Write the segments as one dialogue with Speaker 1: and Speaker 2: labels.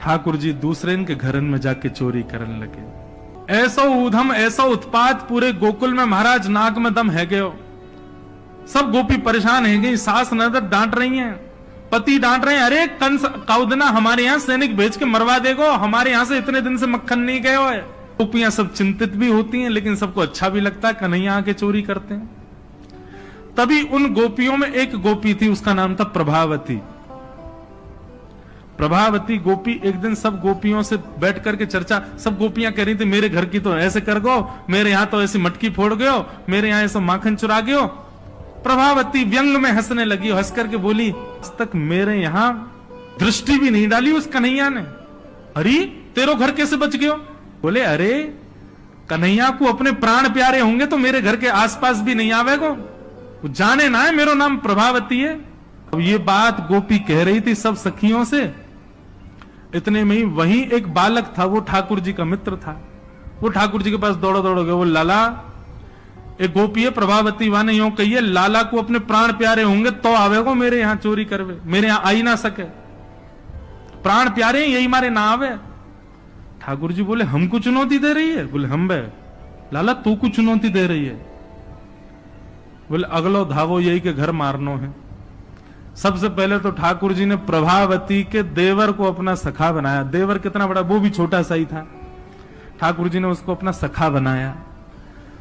Speaker 1: ठाकुर जी दूसरे के घरन में जाके चोरी करने लगे। ऐसा ऊधम ऐसा उत्पात पूरे गोकुल में महाराज नाक में दम है गयो। सब गोपी परेशान है गई, सास नजर डांट रही हैं, पति डांट रहे हैं, अरे कंस काउदना हमारे यहाँ सैनिक भेज के मरवा देगो, हमारे यहाँ से इतने दिन से मक्खन नहीं गयो है। गोपियां सब चिंतित भी होती हैं, लेकिन सबको अच्छा भी लगता है, कन्हैया आके चोरी करते हैं। तभी उन गोपियों में एक गोपी थी, उसका नाम था प्रभावती। प्रभावती गोपी एक दिन सब गोपियों से बैठ करके चर्चा, सब गोपियां कह रही थी मेरे घर की तो ऐसे कर गो, मेरे यहाँ तो ऐसी मटकी फोड़ गयो, मेरे यहाँ ऐसा माखन चुरा गयो। प्रभावती व्यंग में हंसने लगी, हंस करके बोली आज तक मेरे यहाँ दृष्टि भी नहीं डाली उस कन्हैया ने। अरे तेरो घर कैसे बच गयो? बोले अरे कन्हैया को अपने प्राण प्यारे होंगे तो मेरे घर के आसपास भी नहीं आवेगो, वो जाने ना है मेरा नाम प्रभावती है। अब ये बात गोपी कह रही थी सब सखियों से, इतने में ही वहीं एक बालक था, वो ठाकुर जी का मित्र था। वो ठाकुर जी के पास दौड़ो गया, वो लाला एक गोपी है प्रभावती वाने यूं कहिए, लाला को अपने प्राण प्यारे होंगे तो आवेगो मेरे यहाँ चोरी करवे, मेरे यहाँ आई ना सके, प्राण प्यारे यही मारे ना आवे। ठाकुर जी बोले हमको चुनौती दे रही है? बोले हम बे लाला तू को चुनौती दे रही है? बोले अगलो धावो यही के घर मारनो है। सबसे पहले तो ठाकुर जी ने प्रभावती के देवर को अपना सखा बनाया। देवर कितना बड़ा, वो भी छोटा सा ही था। ठाकुर जी ने उसको अपना सखा बनाया।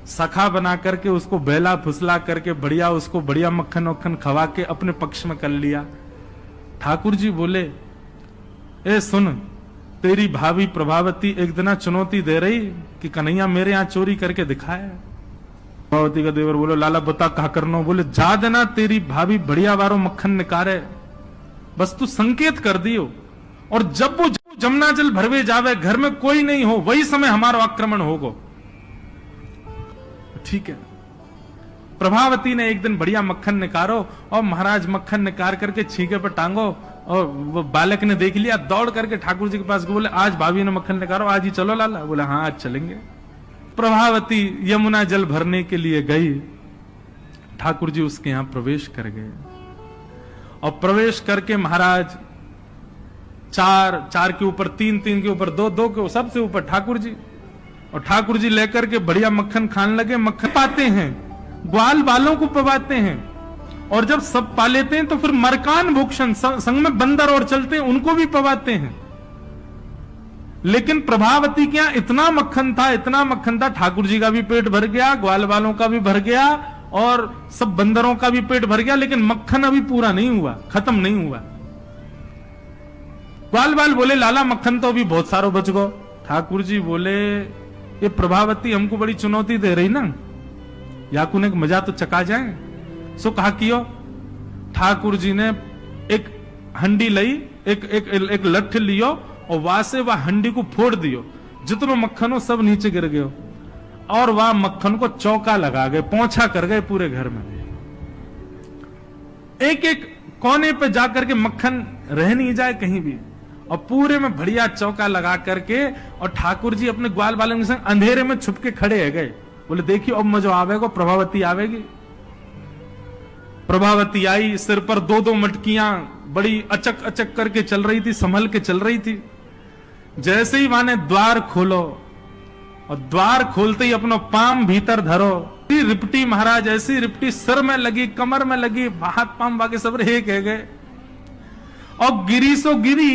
Speaker 1: सखा बना करके उसको बेला फुसला करके बढ़िया उसको बढ़िया मक्खन वक्खन खवा के अपने पक्ष में कर लिया। ठाकुर जी बोले ए सुन, तेरी भाभी प्रभावती एक दिन चुनौती दे रही कि कन्हैया मेरे यहाँ चोरी करके दिखाए। प्रभावती का देवर बोलो लाला बता कहा करनो? बोले जा देना तेरी भाभी बढ़िया वारो मक्खन निकारे, बस तू संकेत कर दियो, और जब वो जमुना जल भरवे जावे घर में कोई नहीं हो वही समय हमारा आक्रमण होगो। ठीक है। प्रभावती ने एक दिन बढ़िया मक्खन निकारो और महाराज मक्खन निकाल करके छींके पर टांगो, और वो बालक ने देख लिया, दौड़ करके ठाकुर जी के पास बोले आज भाभी ने मक्खन निकालो, आज ही चलो लाला। बोले हाँ आज चलेंगे। प्रभावती यमुना जल भरने के लिए गई। ठाकुर जी उसके यहां प्रवेश कर गए, और प्रवेश करके महाराज चार के ऊपर तीन के ऊपर दो के सबसे ऊपर ठाकुर जी, और ठाकुर जी लेकर के बढ़िया मक्खन खाने लगे। मक्खन पाते हैं, ग्वाल बालों को पवाते हैं, और जब सब पा लेते हैं तो फिर मरकान भूषण संग में बंदर और चलते हैं उनको भी पवाते हैं। लेकिन प्रभावती के यहां इतना मक्खन था, ठाकुर जी का भी पेट भर गया, ग्वाल बालों का भी भर गया, और सब बंदरों का भी पेट भर गया, लेकिन मक्खन अभी पूरा नहीं हुआ, खत्म नहीं हुआ। ग्वाल बाल बोले लाला मक्खन तो अभी बहुत सारो बच गो। ठाकुर जी बोले ये प्रभावती हमको बड़ी चुनौती दे रही ना, याकुन एक मजा तो चका जाए। सो कहा कियो। ठाकुर जी ने एक हंडी लई, एक लठ लियो, और वहां से वह हंडी को फोड़ दियो, जितनो मक्खन हो सब नीचे गिर गयो, और वह मक्खन को चौका लगा गए, पोंछा कर गए पूरे घर में। एक कोने पे जाकर के मक्खन रह नहीं जाए कहीं भी, और पूरे में बढ़िया चौका लगा करके, और ठाकुर जी अपने ग्वाल बालों के संग अंधेरे में छुप के खड़े है गए। बोले देखियो अब मजा आवेगा, प्रभावती आवेगी। प्रभावती आई, सिर पर दो मटकियां बड़ी अचक करके चल रही थी, संभल के चल रही थी। जैसे ही माने द्वार खोलो, और द्वार खोलते ही अपना पाम भीतर धरो, रिपटी महाराज ऐसी रिपटी सिर में लगी, कमर में लगी, हाथ पाम बाकी सब एक है गए, और गिरी सो गिरी